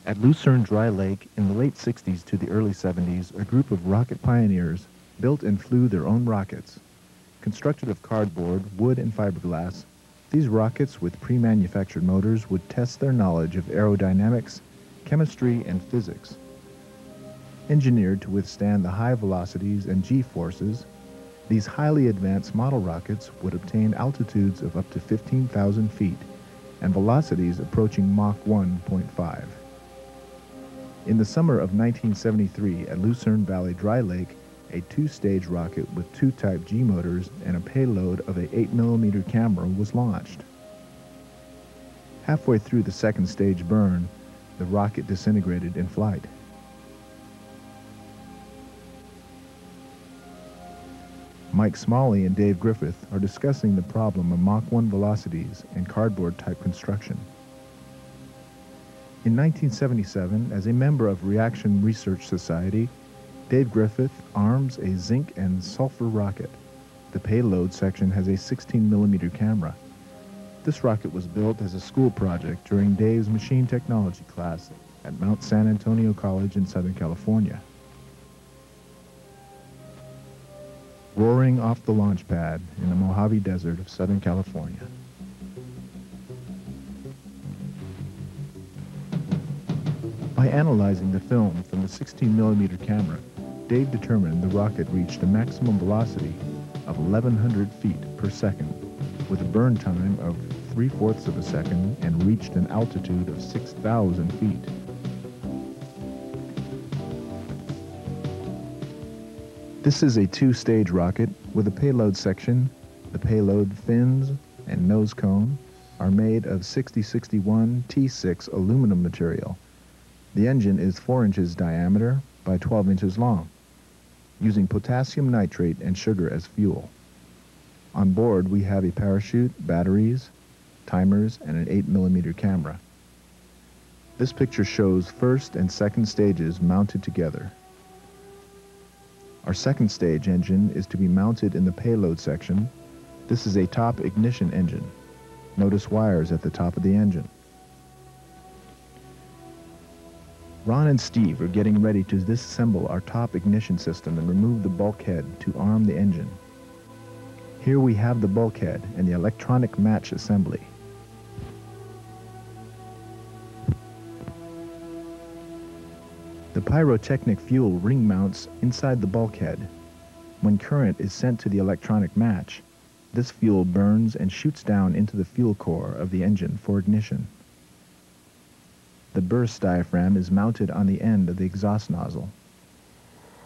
At Lucerne Dry Lake in the late 60s to the early 70s, a group of rocket pioneers built and flew their own rockets. Constructed of cardboard, wood, and fiberglass, these rockets with pre-manufactured motors would test their knowledge of aerodynamics, chemistry, and physics. Engineered to withstand the high velocities and G-forces, these highly advanced model rockets would obtain altitudes of up to 15,000 feet and velocities approaching Mach 1.5. In the summer of 1973 at Lucerne Valley Dry Lake, a two-stage rocket with two Type G motors and a payload of a 8mm camera was launched. Halfway through the second stage burn, the rocket disintegrated in flight. Mike Smalley and Dave Griffith are discussing the problem of Mach 1 velocities and cardboard-type construction. In 1977, as a member of Reaction Research Society, Dave Griffith arms a Zinc and Sulfur rocket. The payload section has a 16mm camera. This rocket was built as a school project during Dave's machine technology class at Mount San Antonio College in Southern California. Roaring off the launch pad in the Mojave Desert of Southern California. By analyzing the film from the 16mm camera, Dave determined the rocket reached a maximum velocity of 1,100 feet per second, with a burn time of 3/4 of a second, and reached an altitude of 6,000 feet. This is a two-stage rocket with a payload section. The payload fins and nose cone are made of 6061 T6 aluminum material. The engine is 4 inches diameter by 12 inches long, using potassium nitrate and sugar as fuel. On board, we have a parachute, batteries, timers, and an 8mm camera. This picture shows first and second stages mounted together. Our second stage engine is to be mounted in the payload section. This is a top ignition engine. Notice wires at the top of the engine. Ron and Steve are getting ready to disassemble our top ignition system and remove the bulkhead to arm the engine. Here we have the bulkhead and the electronic match assembly. The pyrotechnic fuel ring mounts inside the bulkhead. When current is sent to the electronic match, this fuel burns and shoots down into the fuel core of the engine for ignition. The burst diaphragm is mounted on the end of the exhaust nozzle.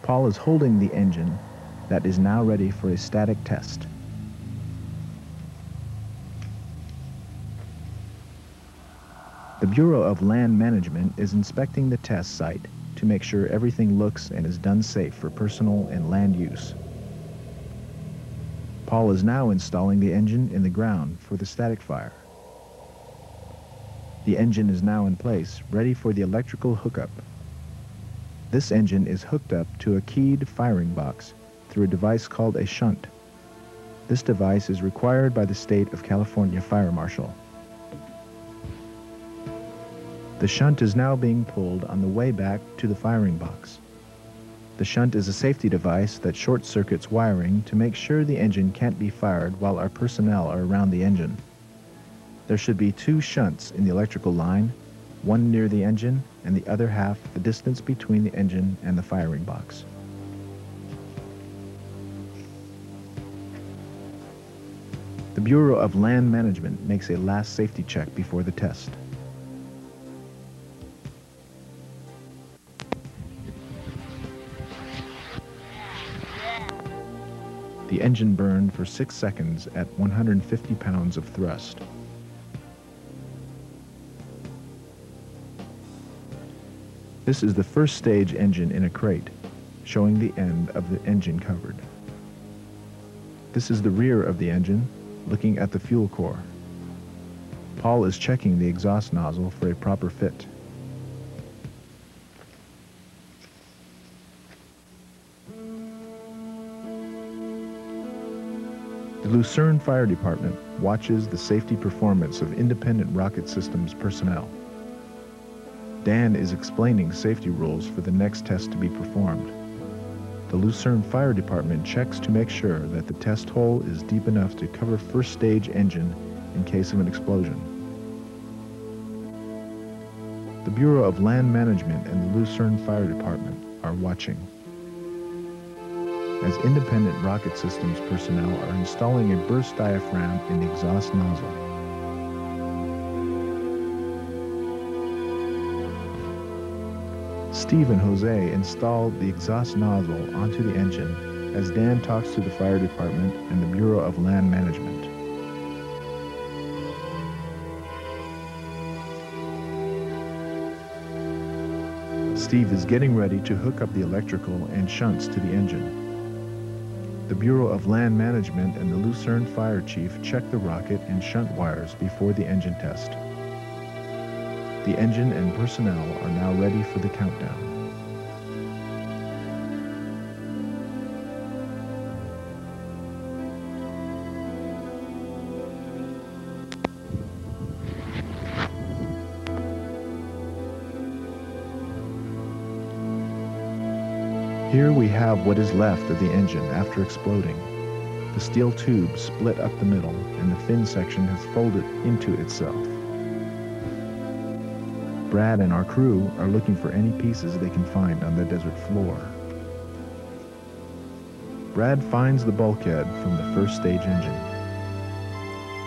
Paul is holding the engine that is now ready for a static test. The Bureau of Land Management is inspecting the test site to make sure everything looks and is done safe for personal and land use. Paul is now installing the engine in the ground for the static fire. The engine is now in place, ready for the electrical hookup. This engine is hooked up to a keyed firing box through a device called a shunt. This device is required by the state of California Fire Marshal. The shunt is now being pulled on the way back to the firing box. The shunt is a safety device that short-circuits wiring to make sure the engine can't be fired while our personnel are around the engine. There should be 2 shunts in the electrical line, one near the engine and the other half the distance between the engine and the firing box. The Bureau of Land Management makes a last safety check before the test. The engine burned for 6 seconds at 150 pounds of thrust. This is the first stage engine in a crate, showing the end of the engine covered. This is the rear of the engine, looking at the fuel core. Paul is checking the exhaust nozzle for a proper fit. The Lucerne Fire Department watches the safety performance of independent rocket systems personnel. Dan is explaining safety rules for the next test to be performed. The Lucerne Fire Department checks to make sure that the test hole is deep enough to cover first stage engine in case of an explosion. The Bureau of Land Management and the Lucerne Fire Department are watching, as independent rocket systems personnel are installing a burst diaphragm in the exhaust nozzle. Steve and Jose install the exhaust nozzle onto the engine as Dan talks to the fire department and the Bureau of Land Management. Steve is getting ready to hook up the electrical and shunts to the engine. The Bureau of Land Management and the Lucerne Fire Chief check the rocket and shunt wires before the engine test. The engine and personnel are now ready for the countdown. Here we have what is left of the engine after exploding. The steel tube split up the middle and the fin section has folded into itself. Brad and our crew are looking for any pieces they can find on the desert floor. Brad finds the bulkhead from the first stage engine.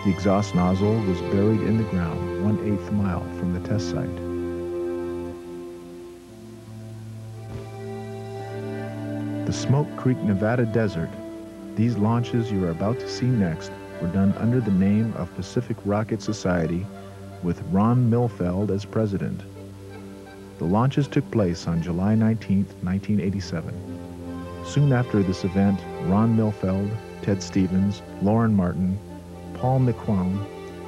The exhaust nozzle was buried in the ground 1/8 mile from the test site. The Smoke Creek, Nevada desert, these launches you are about to see next were done under the name of Pacific Rocket Society with Ron Milfeld as president. The launches took place on July 19, 1987. Soon after this event, Ron Milfeld, Ted Stevens, Lauren Martin, Paul McQuown,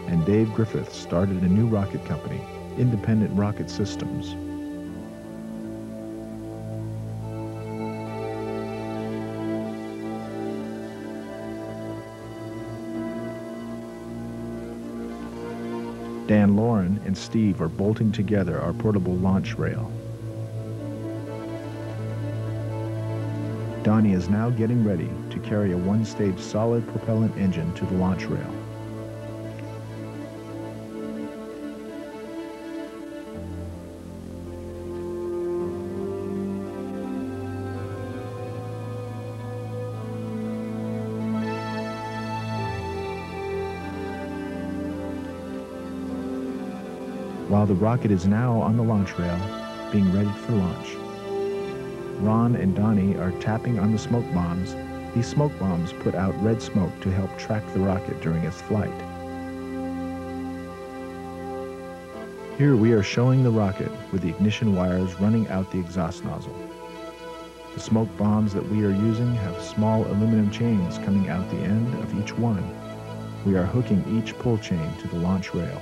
and Dave Griffith started a new rocket company, Independent Rocket Systems. Dan, Lauren, and Steve are bolting together our portable launch rail. Donnie is now getting ready to carry a one-stage solid propellant engine to the launch rail. While the rocket is now on the launch rail, being ready for launch. Ron and Donnie are tapping on the smoke bombs. These smoke bombs put out red smoke to help track the rocket during its flight. Here we are showing the rocket with the ignition wires running out the exhaust nozzle. The smoke bombs that we are using have small aluminum chains coming out the end of each one. We are hooking each pull chain to the launch rail.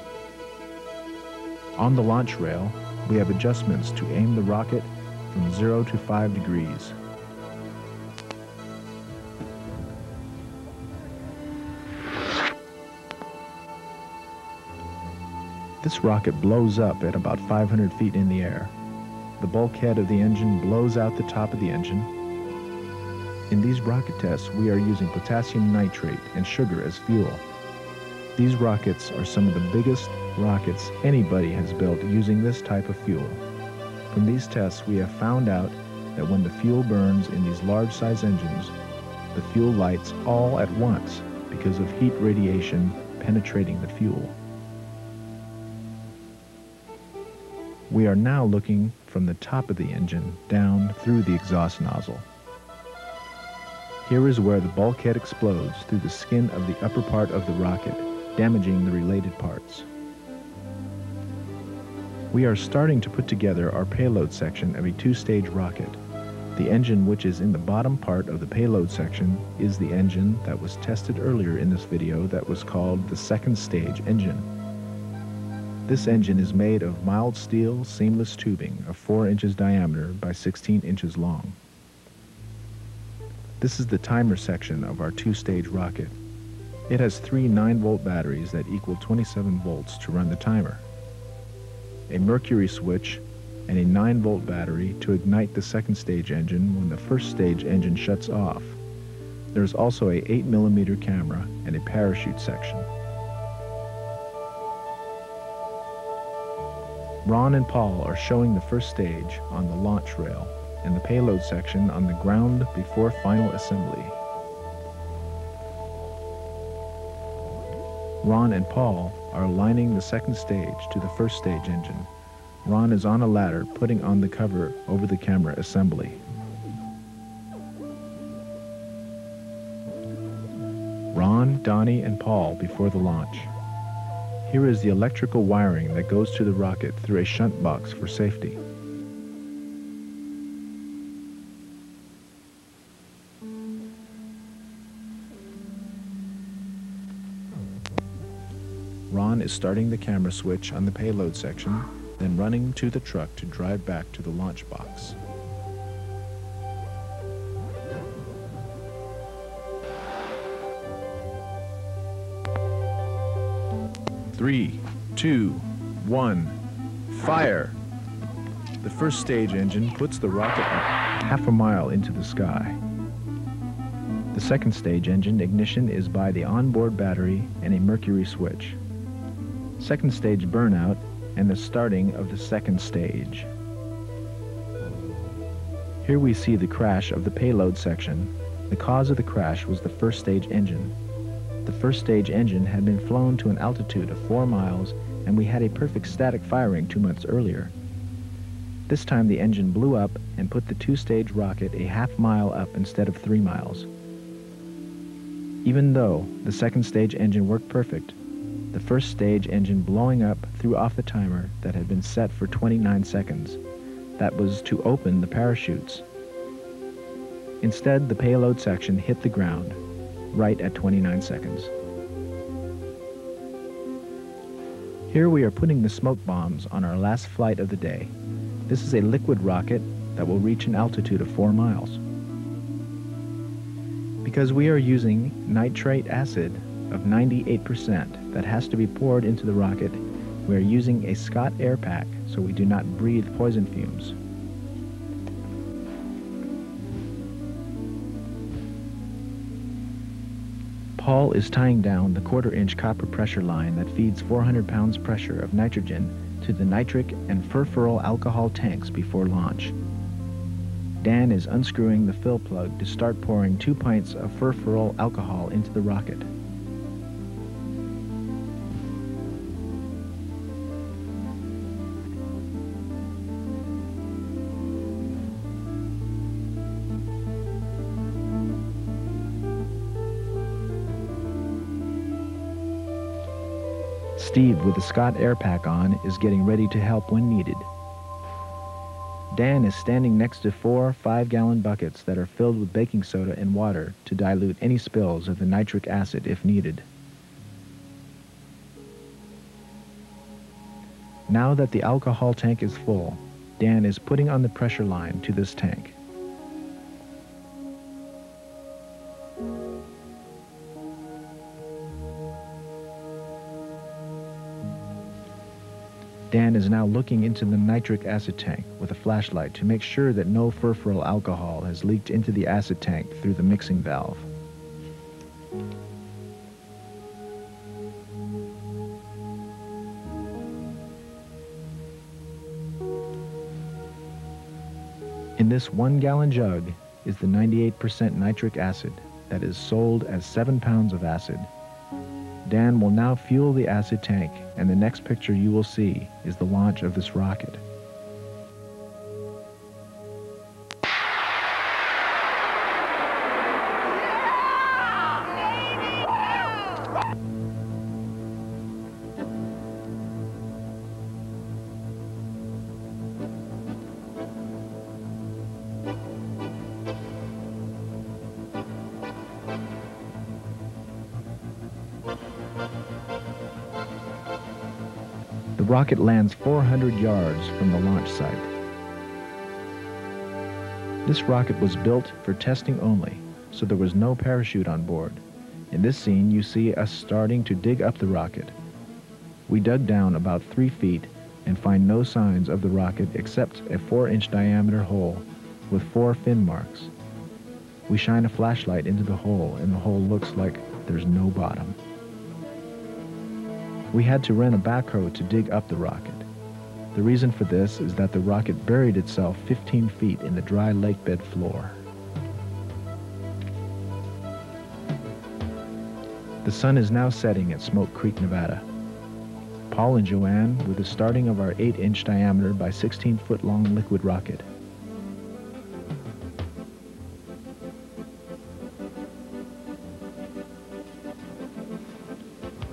On the launch rail, we have adjustments to aim the rocket from 0 to 5 degrees. This rocket blows up at about 500 feet in the air. The bulkhead of the engine blows out the top of the engine. In these rocket tests, we are using potassium nitrate and sugar as fuel. These rockets are some of the biggest rockets anybody has built using this type of fuel. From these tests, we have found out that when the fuel burns in these large-size engines, the fuel lights all at once because of heat radiation penetrating the fuel. We are now looking from the top of the engine down through the exhaust nozzle. Here is where the bulkhead explodes through the skin of the upper part of the rocket, damaging the related parts. We are starting to put together our payload section of a two-stage rocket. The engine which is in the bottom part of the payload section is the engine that was tested earlier in this video that was called the second stage engine. This engine is made of mild steel seamless tubing of 4 inches diameter by 16 inches long. This is the timer section of our two-stage rocket. It has 3 9-volt batteries that equal 27 volts to run the timer. A mercury switch and a 9-volt battery to ignite the second stage engine when the first stage engine shuts off. There is also a 8mm camera and a parachute section. Ron and Paul are showing the first stage on the launch rail and the payload section on the ground before final assembly. Ron and Paul are aligning the second stage to the first stage engine. Ron is on a ladder putting on the cover over the camera assembly. Ron, Donnie, and Paul before the launch. Here is the electrical wiring that goes to the rocket through a shunt box for safety. Ron is starting the camera switch on the payload section, then running to the truck to drive back to the launch box. Three, two, one, fire! The first stage engine puts the rocket up half a mile into the sky. The second stage engine ignition is by the onboard battery and a mercury switch. Second stage burnout and the starting of the second stage. Here we see the crash of the payload section. The cause of the crash was the first stage engine. The first stage engine had been flown to an altitude of 4 miles, and we had a perfect static firing 2 months earlier. This time the engine blew up and put the 2-stage rocket a half-mile up instead of 3 miles. Even though the second stage engine worked perfect, the first stage engine blowing up threw off the timer that had been set for 29 seconds. That was to open the parachutes. Instead, the payload section hit the ground, right at 29 seconds. Here we are putting the smoke bombs on our last flight of the day. This is a liquid rocket that will reach an altitude of 4 miles. Because we are using nitrate acid of 98% that has to be poured into the rocket, we are using a Scott air pack so we do not breathe poison fumes. Paul is tying down the 1/4-inch copper pressure line that feeds 400 pounds pressure of nitrogen to the nitric and furfuryl alcohol tanks before launch. Dan is unscrewing the fill plug to start pouring 2 pints of furfuryl alcohol into the rocket. Steve, with the Scott air pack on, is getting ready to help when needed. Dan is standing next to 4 5-gallon buckets that are filled with baking soda and water to dilute any spills of the nitric acid if needed. Now that the alcohol tank is full, Dan is putting on the pressure line to this tank. Dan is now looking into the nitric acid tank with a flashlight to make sure that no furfuryl alcohol has leaked into the acid tank through the mixing valve. In this 1-gallon jug is the 98% nitric acid that is sold as 7 pounds of acid. Dan will now fuel the acid tank, and the next picture you will see is the launch of this rocket. The rocket lands 400 yards from the launch site. This rocket was built for testing only, so there was no parachute on board. In this scene, you see us starting to dig up the rocket. We dug down about 3 feet, and find no signs of the rocket except a 4-inch diameter hole with 4 fin marks. We shine a flashlight into the hole, and the hole looks like there's no bottom. We had to rent a backhoe to dig up the rocket. The reason for this is that the rocket buried itself 15 feet in the dry lakebed floor. The sun is now setting at Smoke Creek, Nevada. Paul and Joanne were the starting of our 8-inch diameter by 16-foot long liquid rocket.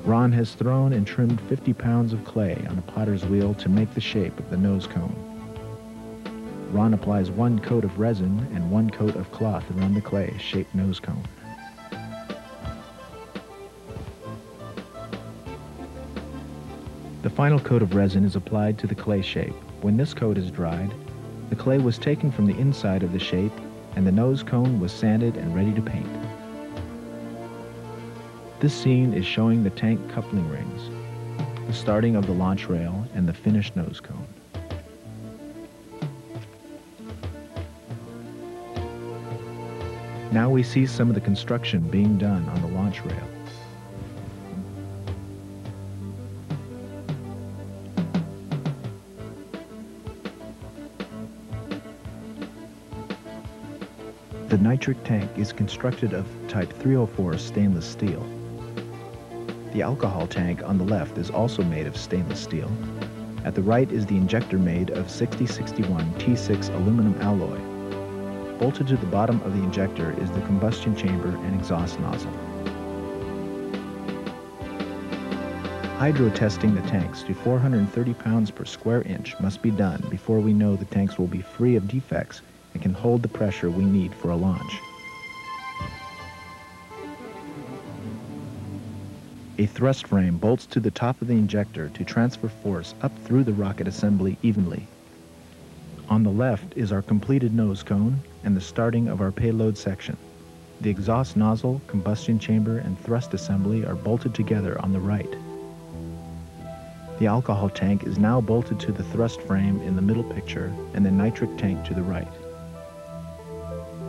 Ron has thrown and trimmed 50 pounds of clay on a potter's wheel to make the shape of the nose cone. Ron applies 1 coat of resin and 1 coat of cloth around the clay-shaped nose cone. The final coat of resin is applied to the clay shape. When this coat is dried, the clay was taken from the inside of the shape and the nose cone was sanded and ready to paint. This scene is showing the tank coupling rings, the starting of the launch rail, and the finished nose cone. Now we see some of the construction being done on the launch rail. The nitric tank is constructed of type 304 stainless steel. The alcohol tank on the left is also made of stainless steel. At the right is the injector made of 6061 T6 aluminum alloy. Bolted to the bottom of the injector is the combustion chamber and exhaust nozzle. Hydro testing the tanks to 430 pounds per square inch must be done before we know the tanks will be free of defects and can hold the pressure we need for a launch. A thrust frame bolts to the top of the injector to transfer force up through the rocket assembly evenly. On the left is our completed nose cone and the starting of our payload section. The exhaust nozzle, combustion chamber, and thrust assembly are bolted together on the right. The alcohol tank is now bolted to the thrust frame in the middle picture and the nitric tank to the right.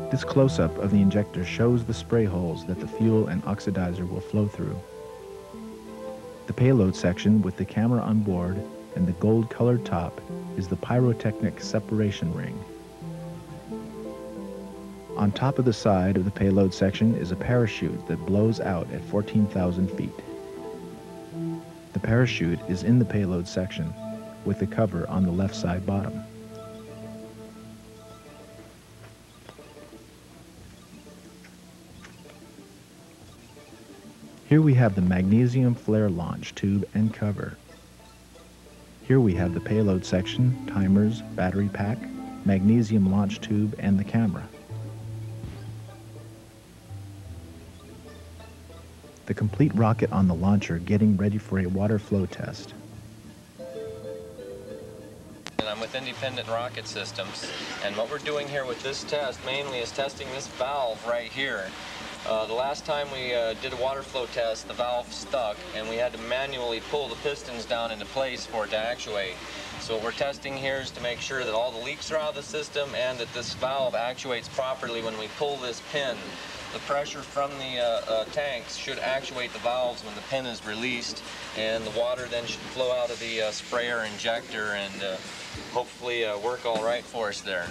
This close-up of the injector shows the spray holes that the fuel and oxidizer will flow through. The payload section with the camera on board and the gold-colored top is the Pyrotechnic separation ring. On top of the side of the payload section is a parachute that blows out at 14,000 feet. The parachute is in the payload section with the cover on the left side bottom. Here we have the magnesium flare launch tube and cover. Here we have the payload section, timers, battery pack, magnesium launch tube, and the camera. The complete rocket on the launcher getting ready for a water flow test. I'm with Independent Rocket Systems, and what we're doing here with this test mainly is testing this valve right here. The last time we did a water flow test, the valve stuck, and we had to manually pull the pistons down into place for it to actuate. So what we're testing here is to make sure that all the leaks are out of the system and that this valve actuates properly when we pull this pin. The pressure from the tanks should actuate the valves when the pin is released, and the water then should flow out of the sprayer injector and hopefully work all right for us there.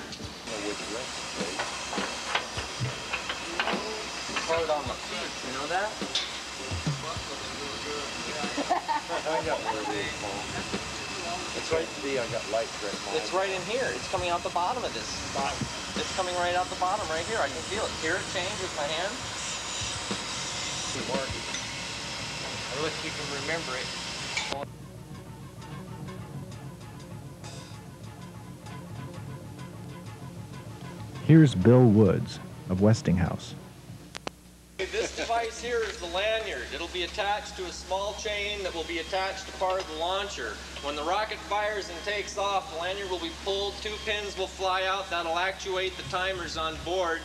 Hard on the feet, you know that? It's right there, I got light right now. It's right in here. It's coming out the bottom of this. It's coming right out the bottom right here. I can feel it. Hear it change with my hand? Unless you can remember it. Here's Bill Woods of Westinghouse. This device here is the lanyard. It'll be attached to a small chain that will be attached to part of the launcher. When the rocket fires and takes off, the lanyard will be pulled, 2 pins will fly out. That'll actuate the timers on board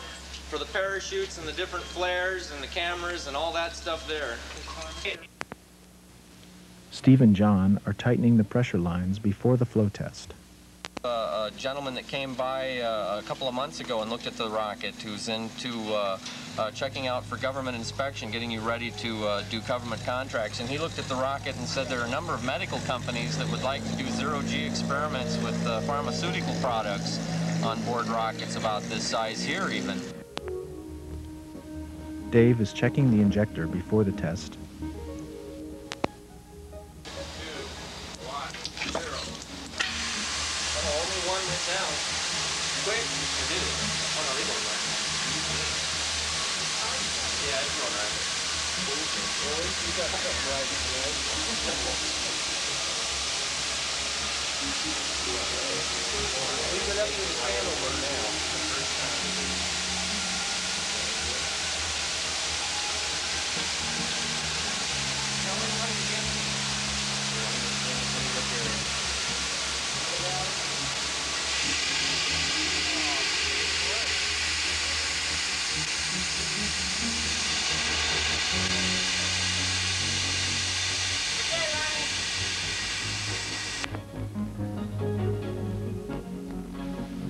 for the parachutes and the different flares and the cameras and all that stuff there. Steve and John are tightening the pressure lines before the flow test. A gentleman that came by a couple of months ago and looked at the rocket, who's into checking out for government inspection, getting you ready to do government contracts. And he looked at the rocket and said there are a number of medical companies that would like to do zero-G experiments with pharmaceutical products on board rockets about this size here even. Dave is checking the injector before the test.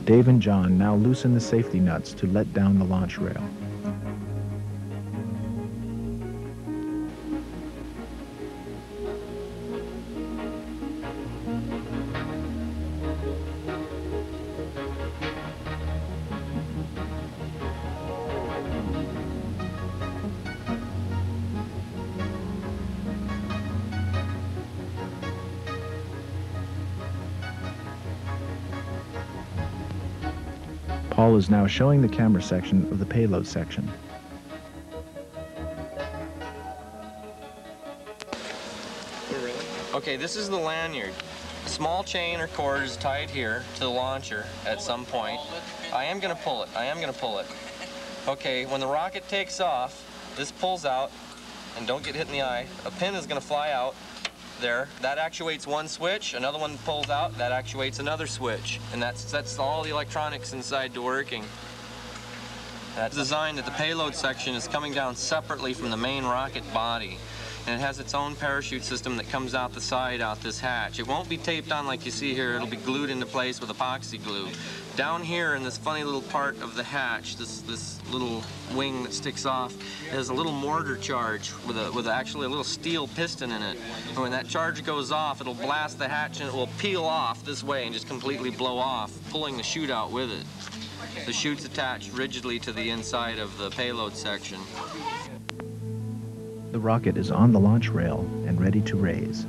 Dave and John now loosen the safety nuts to let down the launch rail. Paul is now showing the camera section of the payload section. Okay, this is the lanyard. A small chain or cord is tied here to the launcher at some point. I am going to pull it. Okay, when the rocket takes off, this pulls out, and don't get hit in the eye. A pin is going to fly out there. That actuates one switch, another one pulls out, that actuates another switch. And that sets all the electronics inside to working. That's designed that the payload section is coming down separately from the main rocket body. And it has its own parachute system that comes out the side out this hatch. It won't be taped on like you see here, it'll be glued into place with epoxy glue. Down here in this funny little part of the hatch, this little wing that sticks off, has a little mortar charge with actually a little steel piston in it. And when that charge goes off, it'll blast the hatch and it will peel off this way and just completely blow off, pulling the chute out with it. The chute's attached rigidly to the inside of the payload section. The rocket is on the launch rail and ready to raise.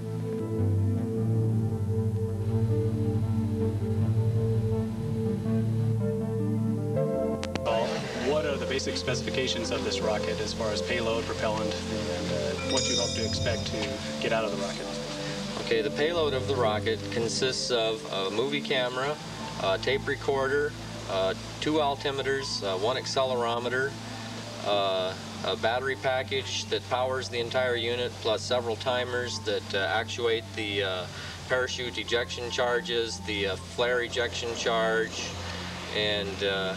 What are the basic specifications of this rocket as far as payload, propellant, and what you hope to expect to get out of the rocket? Okay, the payload of the rocket consists of a movie camera, a tape recorder, 2 altimeters, 1 accelerometer, a battery package that powers the entire unit, plus several timers that actuate the parachute ejection charges, the flare ejection charge, and the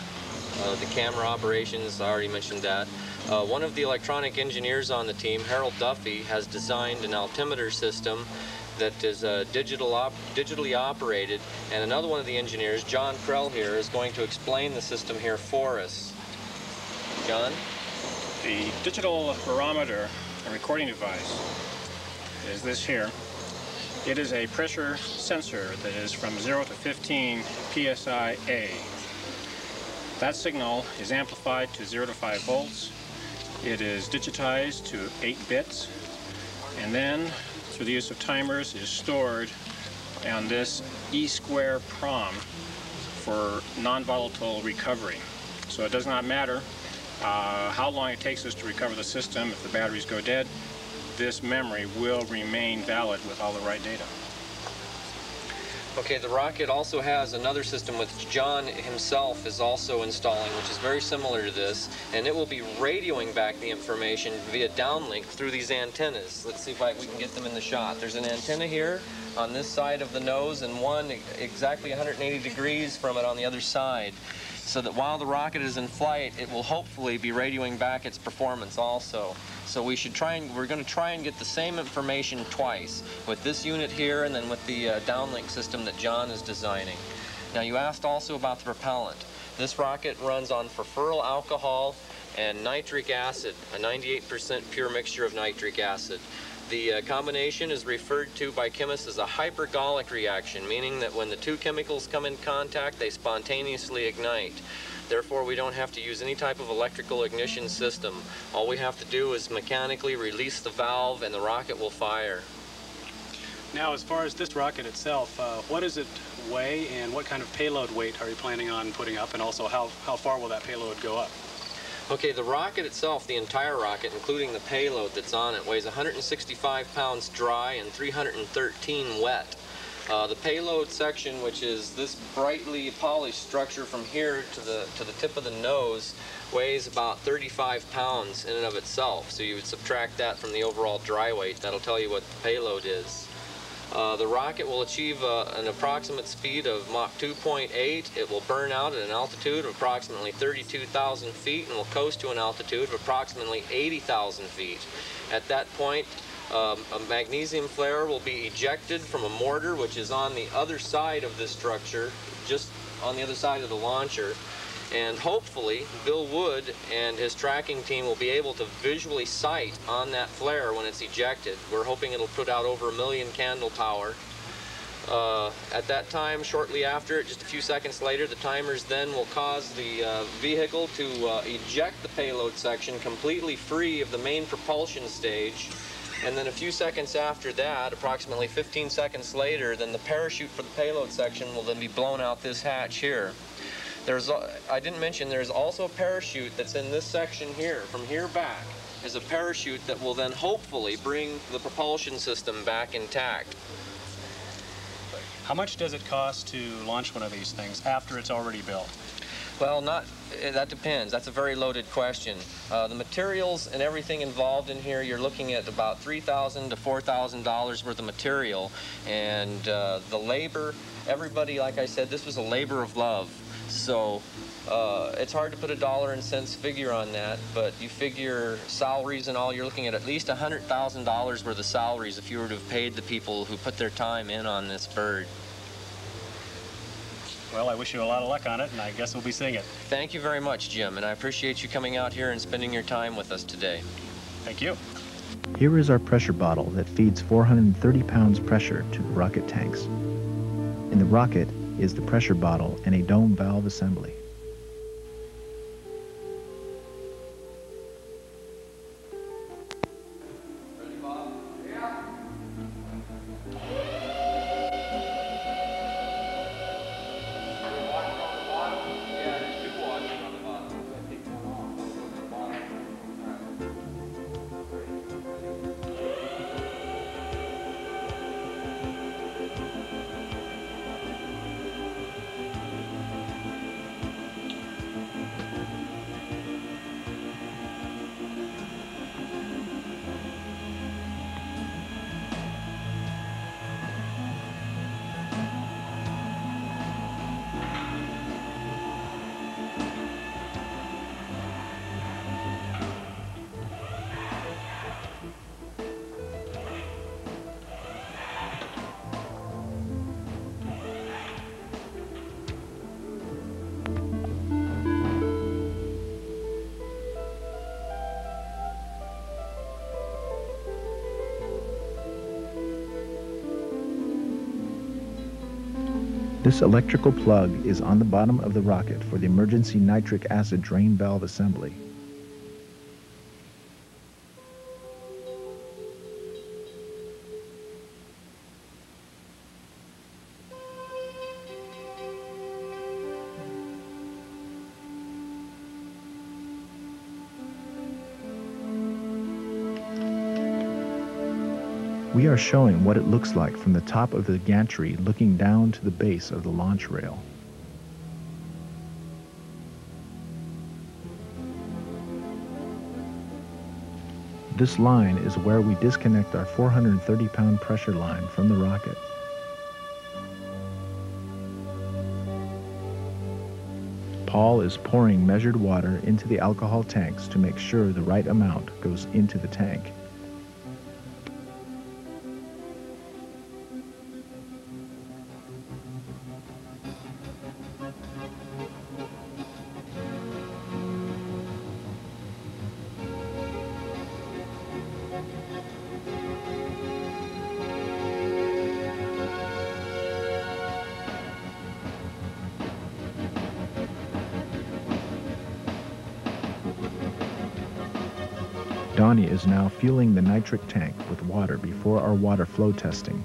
camera operations. I already mentioned that. One of the electronic engineers on the team, Harold Duffy, has designed an altimeter system that is digitally operated, and another one of the engineers, John Krell here, is going to explain the system here for us. John? The digital barometer and recording device is this here. It is a pressure sensor that is from 0 to 15 psi-A. That signal is amplified to 0 to 5 volts. It is digitized to 8 bits, and then through the use of timers is stored on this E-square prom for non-volatile recovery. So it does not matter how long it takes us to recover the system. If the batteries go dead, this memory will remain valid with all the right data. Okay, the rocket also has another system which John himself is also installing, which is very similar to this, and it will be radioing back the information via downlink through these antennas. Let's see if we can get them in the shot. There's an antenna here on this side of the nose and one exactly 180 degrees from it on the other side. so that while the rocket is in flight, it will hopefully be radioing back its performance also. So we're going to try and get the same information twice, with this unit here and then with the downlink system that John is designing. Now, you asked also about the propellant. This rocket runs on furfuryl alcohol and nitric acid, a 98% pure mixture of nitric acid. The combination is referred to by chemists as a hypergolic reaction, meaning that when the two chemicals come in contact, they spontaneously ignite. Therefore, we don't have to use any type of electrical ignition system. All we have to do is mechanically release the valve and the rocket will fire. Now, as far as this rocket itself, what does it weigh and what kind of payload weight are you planning on putting up, and also how far will that payload go up? Okay, the rocket itself, the entire rocket, including the payload that's on it, weighs 165 pounds dry and 313 wet. The payload section, which is this brightly polished structure from here to the tip of the nose, weighs about 35 pounds in and of itself. So you would subtract that from the overall dry weight. That'll tell you what the payload is. The rocket will achieve an approximate speed of Mach 2.8. It will burn out at an altitude of approximately 32,000 feet and will coast to an altitude of approximately 80,000 feet. At that point, a magnesium flare will be ejected from a mortar which is on the other side of this structure, just on the other side of the launcher. And hopefully, Bill Wood and his tracking team will be able to visually sight on that flare when it's ejected. We're hoping it'll put out over 1 million candle power. At that time, shortly after it, just a few seconds later, the timers then will cause the vehicle to eject the payload section completely free of the main propulsion stage. And then a few seconds after that, approximately 15 seconds later, then the parachute for the payload section will then be blown out this hatch here. I didn't mention there's also a parachute that's in this section here. From here back is a parachute that will then hopefully bring the propulsion system back intact. How much does it cost to launch one of these things after it's already built? Well, that depends. That's a very loaded question. The materials and everything involved in here, you're looking at about $3,000 to $4,000 worth of material. And the labor, everybody, like I said, this was a labor of love. So it's hard to put a dollar and cents figure on that, but you figure salaries and all, you're looking at least $100,000 worth of salaries if you were to have paid the people who put their time in on this bird. Well, I wish you a lot of luck on it, and I guess we'll be seeing it. Thank you very much, Jim, and I appreciate you coming out here and spending your time with us today. Thank you. Here is our pressure bottle that feeds 430 pounds pressure to the rocket tanks. In the rocket is the pressure bottle and a dome valve assembly. Ready, Bob? Yeah. This electrical plug is on the bottom of the rocket for the emergency nitric acid drain valve assembly. We are showing what it looks like from the top of the gantry looking down to the base of the launch rail. This line is where we disconnect our 430-pound pressure line from the rocket. Paul is pouring measured water into the alcohol tanks to make sure the right amount goes into the tank. Donnie is now fueling the nitric tank with water before our water flow testing.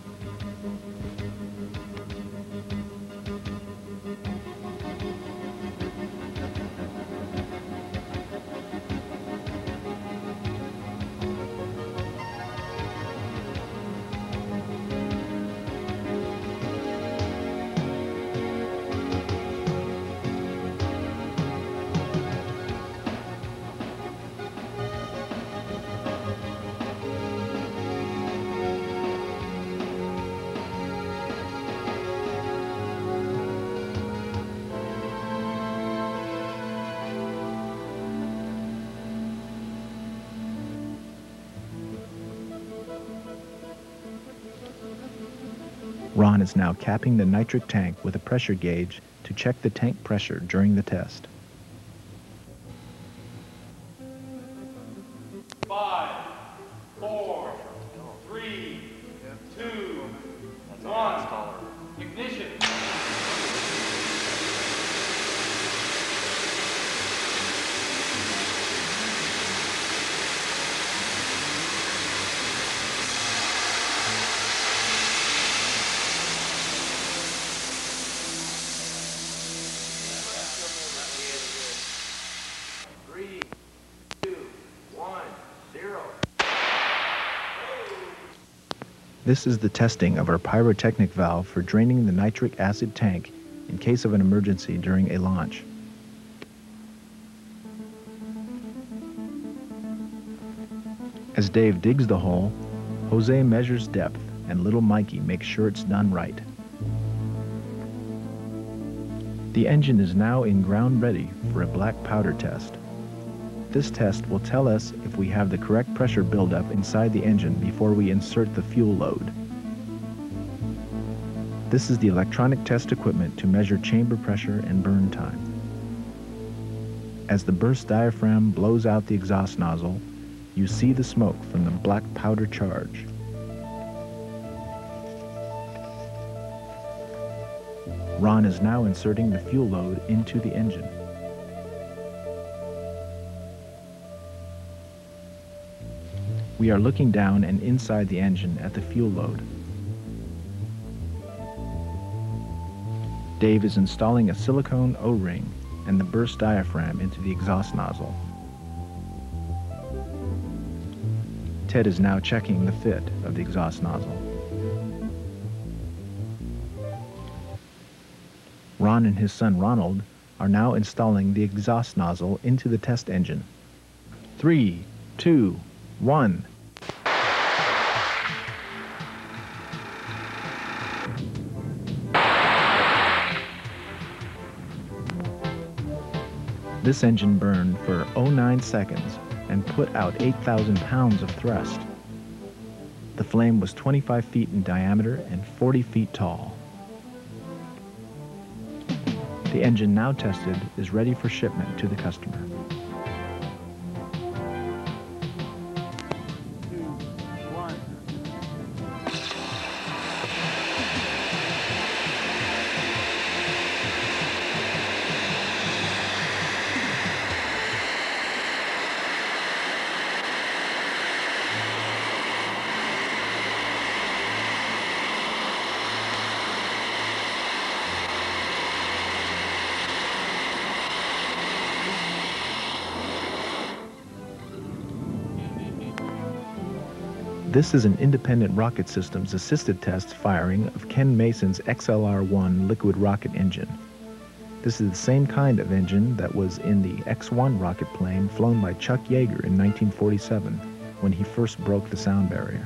Ron is now capping the nitric tank with a pressure gauge to check the tank pressure during the test. 5, 4, 3, 2, 1, ignition. This is the testing of our pyrotechnic valve for draining the nitric acid tank in case of an emergency during a launch. As Dave digs the hole, Jose measures depth and little Mikey makes sure it's done right. The engine is now in ground ready for a black powder test. This test will tell us if we have the correct pressure buildup inside the engine before we insert the fuel load. This is the electronic test equipment to measure chamber pressure and burn time. As the burst diaphragm blows out the exhaust nozzle, you see the smoke from the black powder charge. Ron is now inserting the fuel load into the engine. We are looking down and inside the engine at the fuel load. Dave is installing a silicone O-ring and the burst diaphragm into the exhaust nozzle. Ted is now checking the fit of the exhaust nozzle. Ron and his son Ronald are now installing the exhaust nozzle into the test engine. 3, 2, 1. This engine burned for 0.09 seconds and put out 8,000 pounds of thrust. The flame was 25 feet in diameter and 40 feet tall. The engine now tested is ready for shipment to the customer. This is an independent rocket systems assisted test firing of Ken Mason's XLR-1 liquid rocket engine. This is the same kind of engine that was in the X-1 rocket plane flown by Chuck Yeager in 1947 when he first broke the sound barrier.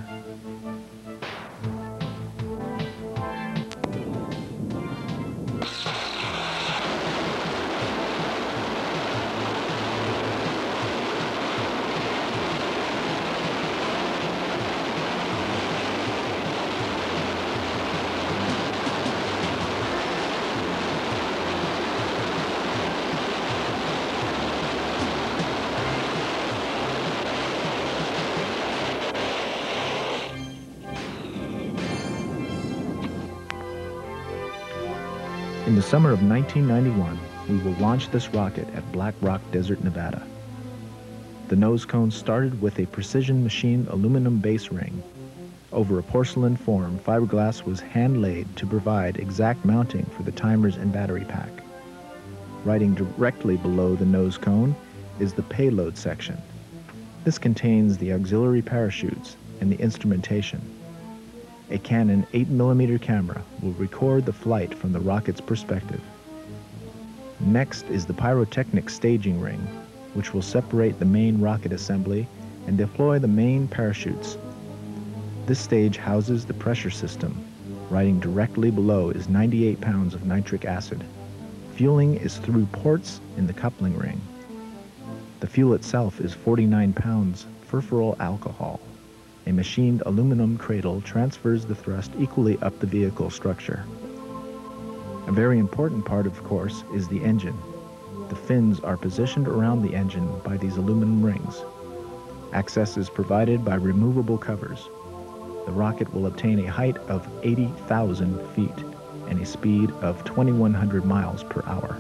In the summer of 1991, we will launch this rocket at Black Rock Desert, Nevada. The nose cone started with a precision machined aluminum base ring. Over a porcelain form, fiberglass was hand-laid to provide exact mounting for the timers and battery pack. Riding directly below the nose cone is the payload section. This contains the auxiliary parachutes and the instrumentation. A Canon 8mm camera will record the flight from the rocket's perspective. Next is the Pyrotechnic Staging ring, which will separate the main rocket assembly and deploy the main parachutes. This stage houses the pressure system. Riding directly below is 98 pounds of nitric acid. Fueling is through ports in the coupling ring. The fuel itself is 49 pounds furfural alcohol. A machined aluminum cradle transfers the thrust equally up the vehicle structure. A very important part, of course, is the engine. The fins are positioned around the engine by these aluminum rings. Access is provided by removable covers. The rocket will obtain a height of 80,000 feet and a speed of 2,100 miles per hour.